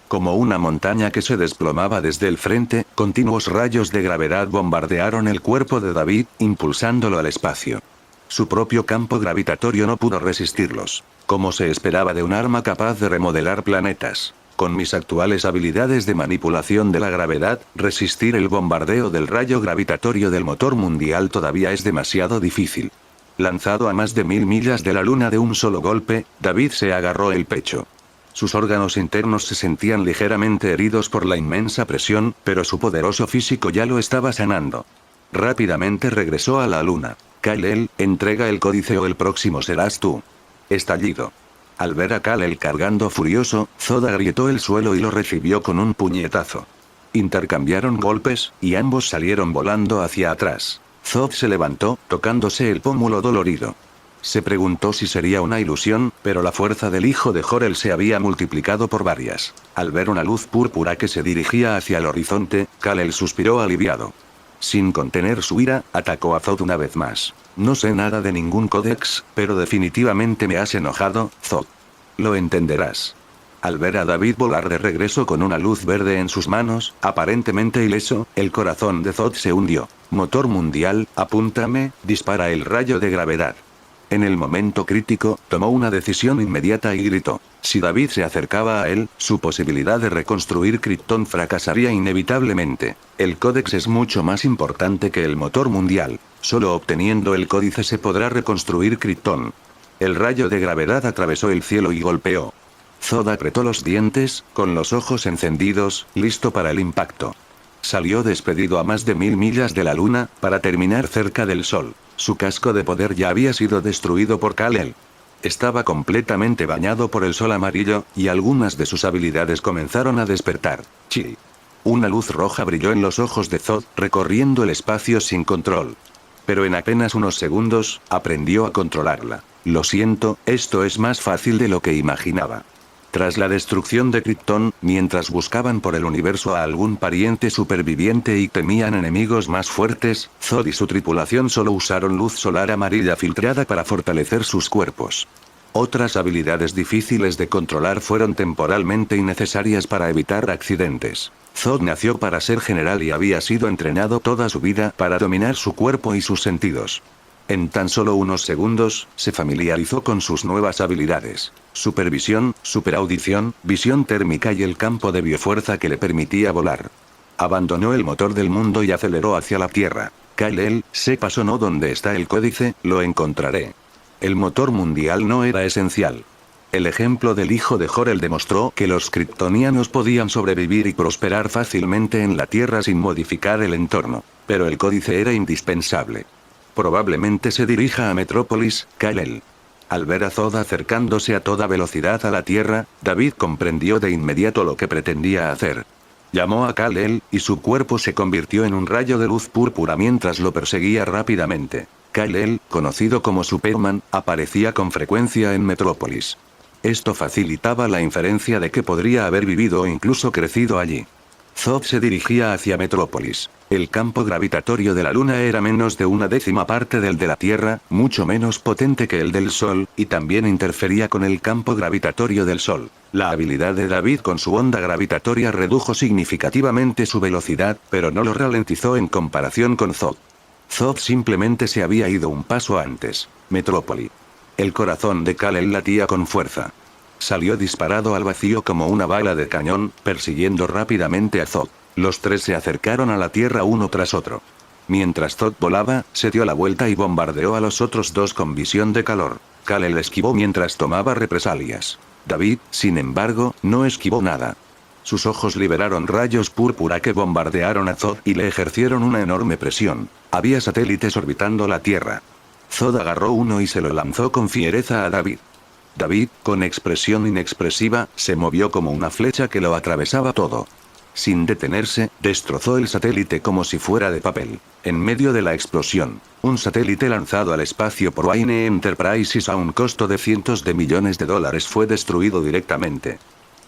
Como una montaña que se desplomaba desde el frente, continuos rayos de gravedad bombardearon el cuerpo de David, impulsándolo al espacio. Su propio campo gravitatorio no pudo resistirlos. Como se esperaba de un arma capaz de remodelar planetas. Con mis actuales habilidades de manipulación de la gravedad, resistir el bombardeo del rayo gravitatorio del motor mundial todavía es demasiado difícil. Lanzado a más de 1000 millas de la luna de un solo golpe, David se agarró el pecho. Sus órganos internos se sentían ligeramente heridos por la inmensa presión, pero su poderoso físico ya lo estaba sanando. Rápidamente regresó a la luna. Kal-El, entrega el códice o el próximo serás tú. Estallido. Al ver a Kal-El cargando furioso, Zod agrietó el suelo y lo recibió con un puñetazo. Intercambiaron golpes, y ambos salieron volando hacia atrás. Zod se levantó, tocándose el pómulo dolorido. Se preguntó si sería una ilusión, pero la fuerza del hijo de Jor-El se había multiplicado por varias. Al ver una luz púrpura que se dirigía hacia el horizonte, Kal-El suspiró aliviado. Sin contener su ira, atacó a Zod una vez más. No sé nada de ningún códex, pero definitivamente me has enojado, Zod. Lo entenderás. Al ver a David volar de regreso con una luz verde en sus manos, aparentemente ileso, el corazón de Zod se hundió. Motor mundial, apúntame, dispara el rayo de gravedad. En el momento crítico, tomó una decisión inmediata y gritó. Si David se acercaba a él, su posibilidad de reconstruir Krypton fracasaría inevitablemente. El códex es mucho más importante que el motor mundial. Solo obteniendo el códice se podrá reconstruir Krypton. El rayo de gravedad atravesó el cielo y golpeó. Zod apretó los dientes, con los ojos encendidos, listo para el impacto. Salió despedido a más de 1000 millas de la luna, para terminar cerca del sol. Su casco de poder ya había sido destruido por Kal-El. Estaba completamente bañado por el sol amarillo, y algunas de sus habilidades comenzaron a despertar. Chi. Una luz roja brilló en los ojos de Zod, recorriendo el espacio sin control. Pero en apenas unos segundos, aprendió a controlarla. Lo siento, esto es más fácil de lo que imaginaba. Tras la destrucción de Krypton, mientras buscaban por el universo a algún pariente superviviente y temían enemigos más fuertes, Zod y su tripulación solo usaron luz solar amarilla filtrada para fortalecer sus cuerpos. Otras habilidades difíciles de controlar fueron temporalmente innecesarias para evitar accidentes. Zod nació para ser general y había sido entrenado toda su vida para dominar su cuerpo y sus sentidos. En tan solo unos segundos, se familiarizó con sus nuevas habilidades. Supervisión, superaudición, visión térmica y el campo de biofuerza que le permitía volar. Abandonó el motor del mundo y aceleró hacia la Tierra. Kal-El, sepas o no dónde está el códice, lo encontraré. El motor mundial no era esencial. El ejemplo del hijo de Jor-El demostró que los kryptonianos podían sobrevivir y prosperar fácilmente en la Tierra sin modificar el entorno. Pero el códice era indispensable. Probablemente se dirija a Metrópolis, Kal-El. Al ver a Zod acercándose a toda velocidad a la Tierra, David comprendió de inmediato lo que pretendía hacer. Llamó a Kal-El, y su cuerpo se convirtió en un rayo de luz púrpura mientras lo perseguía rápidamente. Kal-El, conocido como Superman, aparecía con frecuencia en Metrópolis. Esto facilitaba la inferencia de que podría haber vivido o incluso crecido allí. Zod se dirigía hacia Metrópolis. El campo gravitatorio de la Luna era menos de 1/10 parte del de la Tierra, mucho menos potente que el del Sol, y también interfería con el campo gravitatorio del Sol. La habilidad de David con su onda gravitatoria redujo significativamente su velocidad, pero no lo ralentizó en comparación con Zod. Zod simplemente se había ido un paso antes. Metrópoli. El corazón de Kal-El latía con fuerza. Salió disparado al vacío como una bala de cañón, persiguiendo rápidamente a Zod. Los tres se acercaron a la Tierra uno tras otro. Mientras Zod volaba, se dio la vuelta y bombardeó a los otros dos con visión de calor. Kal-El esquivó mientras tomaba represalias. David, sin embargo, no esquivó nada. Sus ojos liberaron rayos púrpura que bombardearon a Zod y le ejercieron una enorme presión. Había satélites orbitando la Tierra. Zod agarró uno y se lo lanzó con fiereza a David. David, con expresión inexpresiva, se movió como una flecha que lo atravesaba todo. Sin detenerse, destrozó el satélite como si fuera de papel. En medio de la explosión, un satélite lanzado al espacio por Wayne Enterprises a un costo de cientos de millones de dólares fue destruido directamente.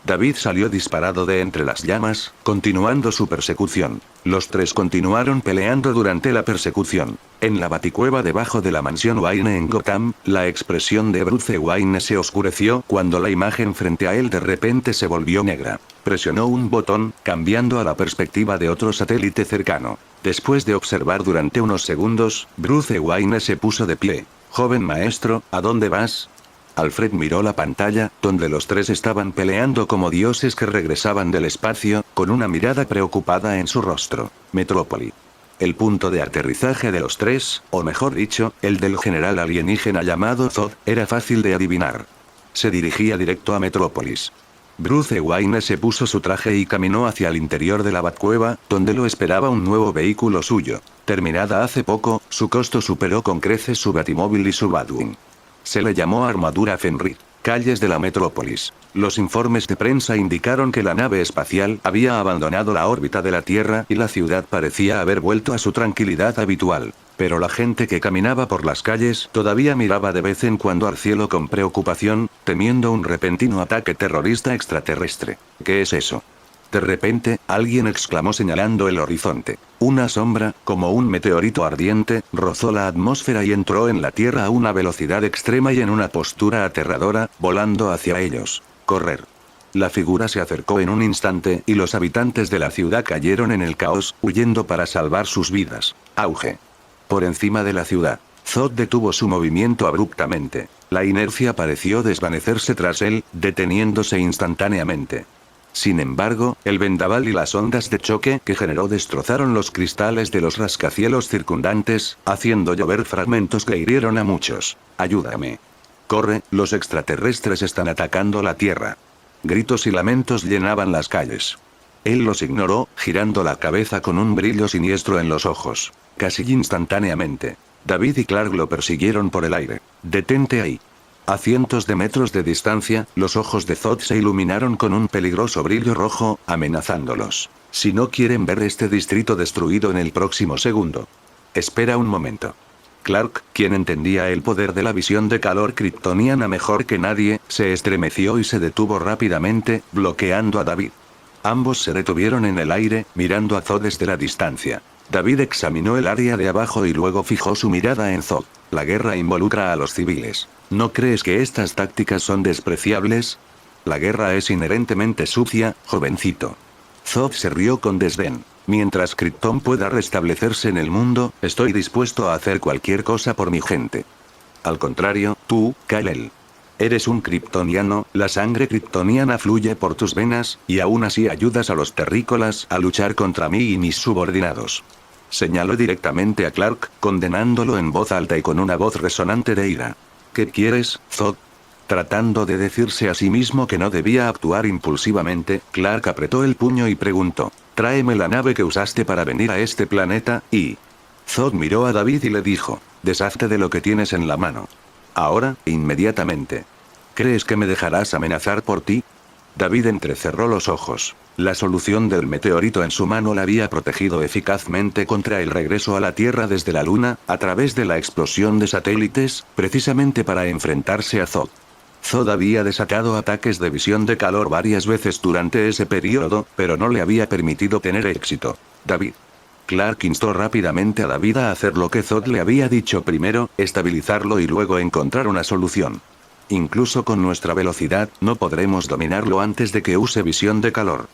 David salió disparado de entre las llamas, continuando su persecución. Los tres continuaron peleando durante la persecución. En la baticueva debajo de la mansión Wayne en Gotham, la expresión de Bruce Wayne se oscureció cuando la imagen frente a él de repente se volvió negra. Presionó un botón, cambiando a la perspectiva de otro satélite cercano. Después de observar durante unos segundos, Bruce Wayne se puso de pie. «Joven maestro, ¿a dónde vas?» Alfred miró la pantalla, donde los tres estaban peleando como dioses que regresaban del espacio, con una mirada preocupada en su rostro. Metrópoli. El punto de aterrizaje de los tres, o mejor dicho, el del general alienígena llamado Zod, era fácil de adivinar. Se dirigía directo a Metrópolis. Bruce Wayne se puso su traje y caminó hacia el interior de la Batcueva, donde lo esperaba un nuevo vehículo suyo. Terminada hace poco, su costo superó con creces su Batimóvil y su Batwing. Se le llamó Armadura Fenrir. Calles de la Metrópolis. Los informes de prensa indicaron que la nave espacial había abandonado la órbita de la Tierra y la ciudad parecía haber vuelto a su tranquilidad habitual. Pero la gente que caminaba por las calles todavía miraba de vez en cuando al cielo con preocupación, temiendo un repentino ataque terrorista extraterrestre. ¿Qué es eso? De repente, alguien exclamó señalando el horizonte. Una sombra, como un meteorito ardiente, rozó la atmósfera y entró en la Tierra a una velocidad extrema y en una postura aterradora, volando hacia ellos. Correr. La figura se acercó en un instante y los habitantes de la ciudad cayeron en el caos, huyendo para salvar sus vidas. Auge. Por encima de la ciudad. Zod detuvo su movimiento abruptamente. La inercia pareció desvanecerse tras él, deteniéndose instantáneamente. Sin embargo, el vendaval y las ondas de choque que generó destrozaron los cristales de los rascacielos circundantes, haciendo llover fragmentos que hirieron a muchos. Ayúdame. Corre, los extraterrestres están atacando la Tierra. Gritos y lamentos llenaban las calles. Él los ignoró, girando la cabeza con un brillo siniestro en los ojos. Casi instantáneamente. David y Clark lo persiguieron por el aire. Detente ahí. A cientos de metros de distancia, los ojos de Zod se iluminaron con un peligroso brillo rojo, amenazándolos. Si no quieren ver este distrito destruido en el próximo segundo. Espera un momento. Clark, quien entendía el poder de la visión de calor kryptoniana mejor que nadie, se estremeció y se detuvo rápidamente, bloqueando a David. Ambos se detuvieron en el aire, mirando a Zod desde la distancia. David examinó el área de abajo y luego fijó su mirada en Zod. La guerra involucra a los civiles. ¿No crees que estas tácticas son despreciables? La guerra es inherentemente sucia, jovencito. Zod se rió con desdén. Mientras Krypton pueda restablecerse en el mundo, estoy dispuesto a hacer cualquier cosa por mi gente. Al contrario, tú, Kal-El. Eres un kryptoniano, la sangre kryptoniana fluye por tus venas, y aún así ayudas a los terrícolas a luchar contra mí y mis subordinados. Señaló directamente a Clark, condenándolo en voz alta y con una voz resonante de ira. ¿Qué quieres, Zod? Tratando de decirse a sí mismo que no debía actuar impulsivamente, Clark apretó el puño y preguntó, «Tráeme la nave que usaste para venir a este planeta, y...». Zod miró a David y le dijo, «Deshazte de lo que tienes en la mano. Ahora, inmediatamente. ¿Crees que me dejarás amenazar por ti?» David entrecerró los ojos. La solución del meteorito en su mano la había protegido eficazmente contra el regreso a la Tierra desde la Luna, a través de la explosión de satélites, precisamente para enfrentarse a Zod. Zod había desatado ataques de visión de calor varias veces durante ese periodo, pero no le había permitido tener éxito. David. Clark instó rápidamente a David a hacer lo que Zod le había dicho primero, estabilizarlo y luego encontrar una solución. Incluso con nuestra velocidad, no podremos dominarlo antes de que use visión de calor.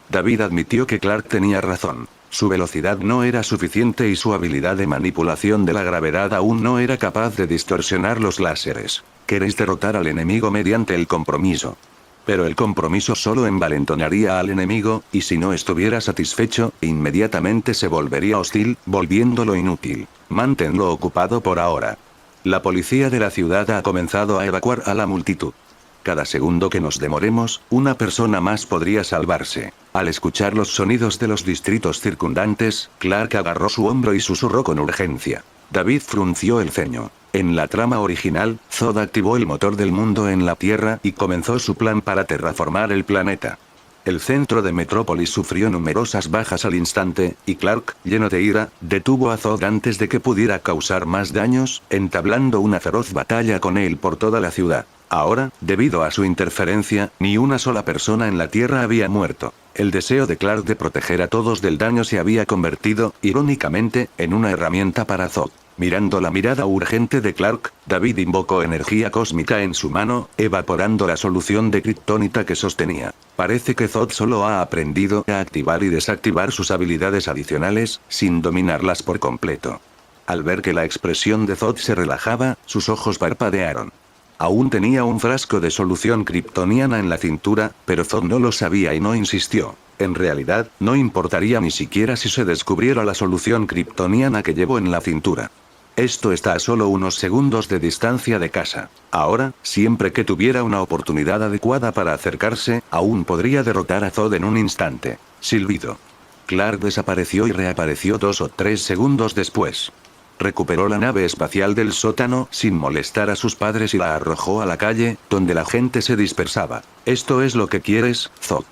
David admitió que Clark tenía razón. Su velocidad no era suficiente y su habilidad de manipulación de la gravedad aún no era capaz de distorsionar los láseres. Queréis derrotar al enemigo mediante el compromiso. Pero el compromiso solo envalentonaría al enemigo, y si no estuviera satisfecho, inmediatamente se volvería hostil, volviéndolo inútil. Manténlo ocupado por ahora. La policía de la ciudad ha comenzado a evacuar a la multitud. Cada segundo que nos demoremos, una persona más podría salvarse. Al escuchar los sonidos de los distritos circundantes, Clark agarró su hombro y susurró con urgencia. David frunció el ceño. En la trama original, Zod activó el motor del mundo en la Tierra y comenzó su plan para terraformar el planeta. El centro de Metrópolis sufrió numerosas bajas al instante, y Clark, lleno de ira, detuvo a Zod antes de que pudiera causar más daños, entablando una feroz batalla con él por toda la ciudad. Ahora, debido a su interferencia, ni una sola persona en la Tierra había muerto. El deseo de Clark de proteger a todos del daño se había convertido, irónicamente, en una herramienta para Zod. Mirando la mirada urgente de Clark, David invocó energía cósmica en su mano, evaporando la solución de kriptonita que sostenía. Parece que Zod solo ha aprendido a activar y desactivar sus habilidades adicionales, sin dominarlas por completo. Al ver que la expresión de Zod se relajaba, sus ojos parpadearon. Aún tenía un frasco de solución kryptoniana en la cintura, pero Zod no lo sabía y no insistió. En realidad, no importaría ni siquiera si se descubriera la solución kryptoniana que llevó en la cintura. Esto está a solo unos segundos de distancia de casa. Ahora, siempre que tuviera una oportunidad adecuada para acercarse, aún podría derrotar a Zod en un instante. Silbido. Clark desapareció y reapareció 2 o 3 segundos después. Recuperó la nave espacial del sótano sin molestar a sus padres y la arrojó a la calle, donde la gente se dispersaba. ¿Esto es lo que quieres, Zod?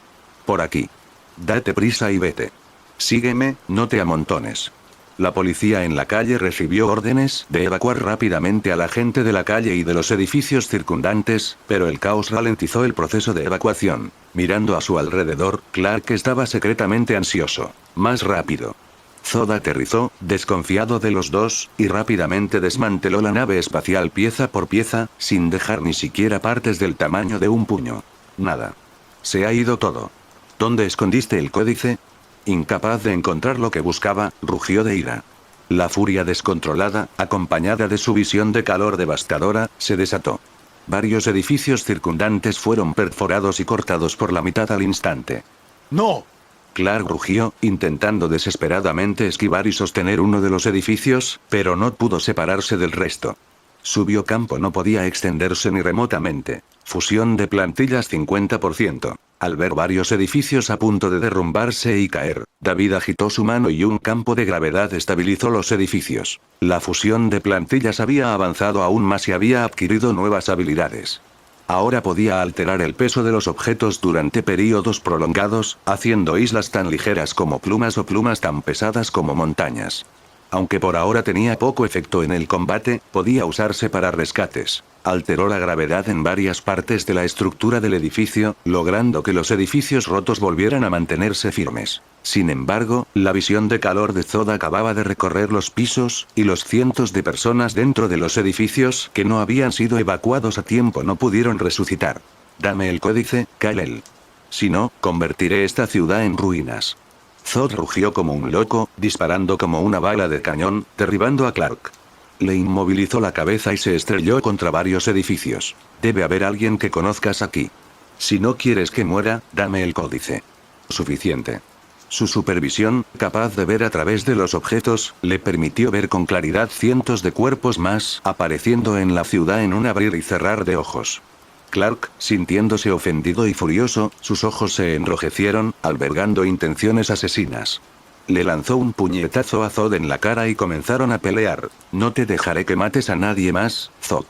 Por aquí. Date prisa y vete. Sígueme, no te amontones. La policía en la calle recibió órdenes de evacuar rápidamente a la gente de la calle y de los edificios circundantes, pero el caos ralentizó el proceso de evacuación. Mirando a su alrededor, Clark estaba secretamente ansioso. Más rápido. Zod aterrizó, desconfiado de los dos, y rápidamente desmanteló la nave espacial pieza por pieza, sin dejar ni siquiera partes del tamaño de un puño. Nada. Se ha ido todo. ¿Dónde escondiste el códice? Incapaz de encontrar lo que buscaba, rugió de ira. La furia descontrolada, acompañada de su visión de calor devastadora, se desató. Varios edificios circundantes fueron perforados y cortados por la mitad al instante. ¡No! Clark rugió, intentando desesperadamente esquivar y sostener uno de los edificios, pero no pudo separarse del resto. Su biocampo no podía extenderse ni remotamente. Fusión de plantillas 50%. Al ver varios edificios a punto de derrumbarse y caer, David agitó su mano y un campo de gravedad estabilizó los edificios. La fusión de plantillas había avanzado aún más y había adquirido nuevas habilidades. Ahora podía alterar el peso de los objetos durante períodos prolongados, haciendo islas tan ligeras como plumas o plumas tan pesadas como montañas. Aunque por ahora tenía poco efecto en el combate, podía usarse para rescates. Alteró la gravedad en varias partes de la estructura del edificio, logrando que los edificios rotos volvieran a mantenerse firmes. Sin embargo, la visión de calor de Zod acababa de recorrer los pisos, y los cientos de personas dentro de los edificios que no habían sido evacuados a tiempo no pudieron resucitar. Dame el códice, Kal-El. Si no, convertiré esta ciudad en ruinas. Zod rugió como un loco, disparando como una bala de cañón, derribando a Clark. Le inmovilizó la cabeza y se estrelló contra varios edificios. Debe haber alguien que conozcas aquí. Si no quieres que muera, dame el códice. Suficiente. Su supervisión, capaz de ver a través de los objetos, le permitió ver con claridad cientos de cuerpos más apareciendo en la ciudad en un abrir y cerrar de ojos. Clark, sintiéndose ofendido y furioso, sus ojos se enrojecieron, albergando intenciones asesinas. Le lanzó un puñetazo a Zod en la cara y comenzaron a pelear. No te dejaré que mates a nadie más, Zod.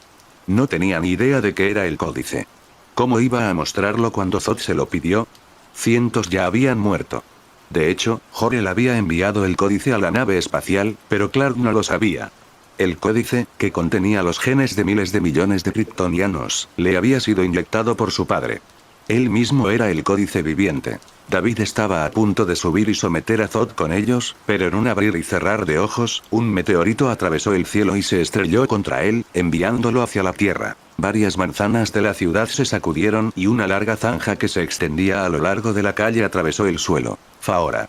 No tenía ni idea de qué era el códice. ¿Cómo iba a mostrarlo cuando Zod se lo pidió? Cientos ya habían muerto. De hecho, Jor-El había enviado el códice a la nave espacial, pero Clark no lo sabía. El códice, que contenía los genes de miles de millones de kryptonianos, le había sido inyectado por su padre. Él mismo era el códice viviente. David estaba a punto de subir y someter a Zod con ellos, pero en un abrir y cerrar de ojos, un meteorito atravesó el cielo y se estrelló contra él, enviándolo hacia la Tierra. Varias manzanas de la ciudad se sacudieron y una larga zanja que se extendía a lo largo de la calle atravesó el suelo. Faora.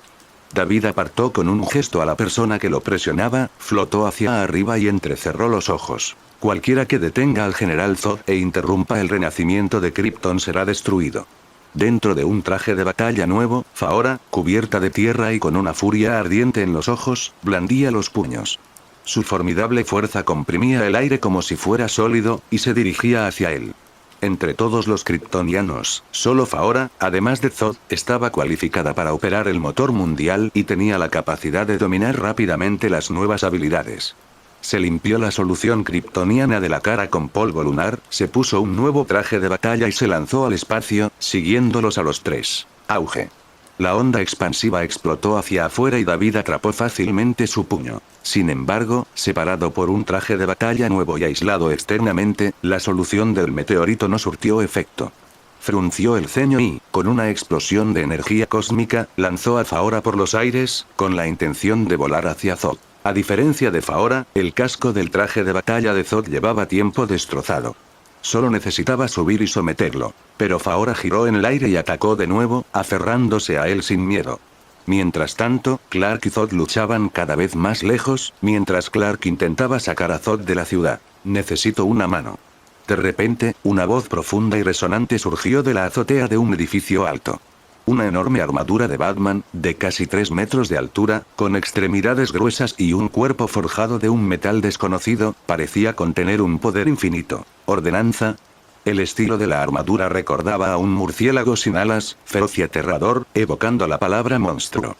David apartó con un gesto a la persona que lo presionaba, flotó hacia arriba y entrecerró los ojos. Cualquiera que detenga al general Zod e interrumpa el renacimiento de Krypton será destruido. Dentro de un traje de batalla nuevo, Faora, cubierta de tierra y con una furia ardiente en los ojos, blandía los puños. Su formidable fuerza comprimía el aire como si fuera sólido, y se dirigía hacia él. Entre todos los kryptonianos, solo Faora, además de Zod, estaba cualificada para operar el motor mundial y tenía la capacidad de dominar rápidamente las nuevas habilidades. Se limpió la solución kryptoniana de la cara con polvo lunar, se puso un nuevo traje de batalla y se lanzó al espacio, siguiéndolos a los tres. Auge. La onda expansiva explotó hacia afuera y David atrapó fácilmente su puño. Sin embargo, separado por un traje de batalla nuevo y aislado externamente, la solución del meteorito no surtió efecto. Frunció el ceño y, con una explosión de energía cósmica, lanzó a Faora por los aires, con la intención de volar hacia Zod. A diferencia de Faora, el casco del traje de batalla de Zod llevaba tiempo destrozado. Solo necesitaba subir y someterlo. Pero Faora giró en el aire y atacó de nuevo, aferrándose a él sin miedo. Mientras tanto, Clark y Zod luchaban cada vez más lejos, mientras Clark intentaba sacar a Zod de la ciudad. Necesito una mano. De repente, una voz profunda y resonante surgió de la azotea de un edificio alto. Una enorme armadura de Batman, de casi 3 metros de altura, con extremidades gruesas y un cuerpo forjado de un metal desconocido, parecía contener un poder infinito. Ordenanza. El estilo de la armadura recordaba a un murciélago sin alas, feroz y aterrador, evocando la palabra monstruo.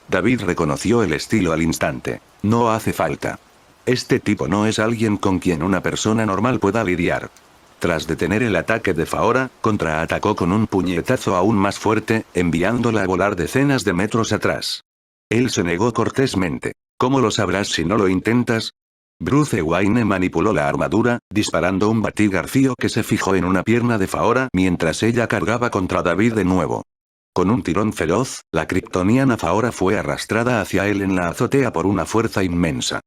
David reconoció el estilo al instante. No hace falta. Este tipo no es alguien con quien una persona normal pueda lidiar. Tras detener el ataque de Faora, contraatacó con un puñetazo aún más fuerte, enviándola a volar decenas de metros atrás. Él se negó cortésmente. ¿Cómo lo sabrás si no lo intentas? Bruce Wayne manipuló la armadura, disparando un batigarfio que se fijó en una pierna de Faora mientras ella cargaba contra David de nuevo. Con un tirón feroz, la kryptoniana Faora fue arrastrada hacia él en la azotea por una fuerza inmensa.